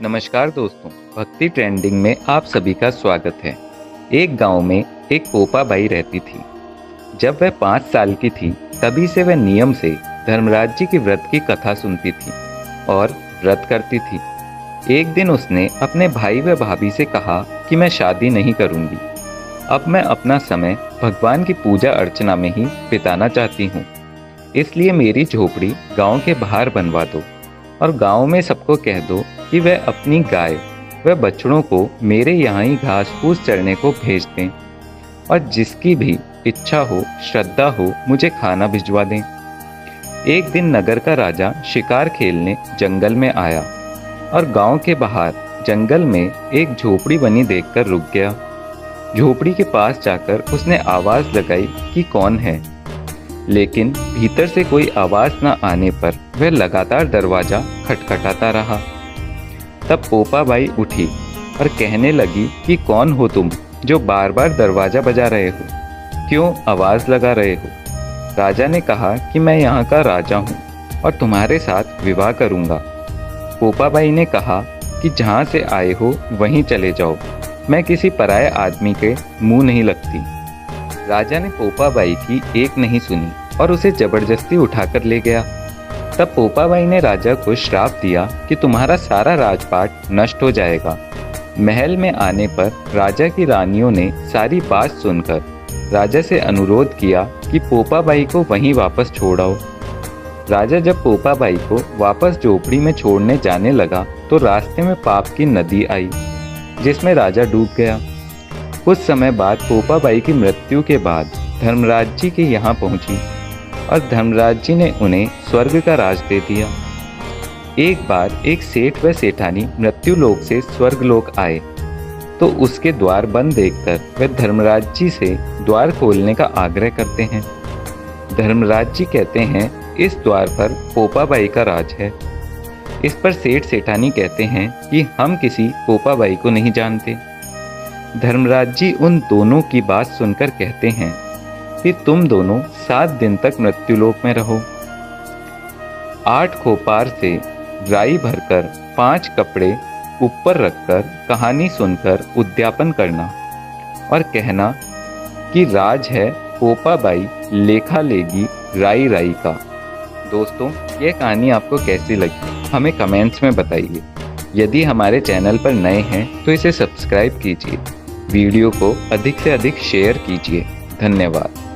नमस्कार दोस्तों, भक्ति ट्रेंडिंग में आप सभी का स्वागत है। एक गांव में एक पोपा बाई रहती थी। जब वह 5 साल की थी तभी से वह नियम से धर्मराज जी के व्रत की कथा सुनती थी और व्रत करती थी। एक दिन उसने अपने भाई व भाभी से कहा कि मैं शादी नहीं करूंगी। अब मैं अपना समय भगवान की पूजा अर्चना में ही बिताना चाहती हूँ, इसलिए मेरी झोपड़ी गांव के बाहर बनवा दो और गांव में सबको कह दो कि वह अपनी गाय व बछड़ों को मेरे यहाँ ही घास फूस चरने को भेज दें और जिसकी भी इच्छा हो, श्रद्धा हो, मुझे खाना भिजवा दें। एक दिन नगर का राजा शिकार खेलने जंगल में आया और गांव के बाहर जंगल में एक झोपड़ी बनी देखकर रुक गया। झोपड़ी के पास जाकर उसने आवाज लगाई कि कौन है, लेकिन भीतर से कोई आवाज न आने पर वह लगातार दरवाजा खटखटाता रहा। तब पोपा बाई उठी और कहने लगी कि कौन हो तुम जो बार बार दरवाजा बजा रहे हो, क्यों आवाज लगा रहे हो। राजा ने कहा कि मैं यहाँ का राजा हूँ और तुम्हारे साथ विवाह करूँगा। पोपा बाई ने कहा कि जहाँ से आए हो वहीं चले जाओ, मैं किसी पराये आदमी के मुंह नहीं लगती। राजा ने पोपा बाई की एक नहीं सुनी और उसे जबरदस्ती उठाकर ले गया। तब पोपा बाई ने राजा को श्राप दिया कि तुम्हारा सारा राजपाट नष्ट हो जाएगा। महल में आने पर राजा की रानियों ने सारी बात सुनकर राजा से अनुरोध किया कि पोपा बाई को वहीं वापस छोड़ आओ। राजा जब पोपा बाई को वापस झोपड़ी में छोड़ने जाने लगा तो रास्ते में पाप की नदी आई, जिसमें राजा डूब गया। कुछ समय बाद पोपा बाई की मृत्यु के बाद धर्मराज जी के यहाँ पहुंची और धर्मराज जी ने उन्हें स्वर्ग का राज दे दिया। एक बार एक सेठ व सेठानी मृत्यु लोक से स्वर्ग लोक आए तो उसके द्वार बंद देखकर वे धर्मराज जी से द्वार खोलने का आग्रह करते हैं। धर्मराज जी कहते हैं इस द्वार पर पोपा बाई का राज है। इस पर सेठ सेठानी कहते हैं कि हम किसी पोपा बाई को नहीं जानते। धर्मराज जी उन दोनों की बात सुनकर कहते हैं कि तुम दोनों 7 दिन तक मृत्युलोक में रहो। 8 खोपार से राई भरकर 5 कपड़े ऊपर रखकर कहानी सुनकर उद्यापन करना और कहना कि राज है पोपा बाई लेखा लेगी राई राई का। दोस्तों, यह कहानी आपको कैसी लगी हमें कमेंट्स में बताइए। यदि हमारे चैनल पर नए हैं तो इसे सब्सक्राइब कीजिए, वीडियो को अधिक से अधिक शेयर कीजिए। धन्यवाद।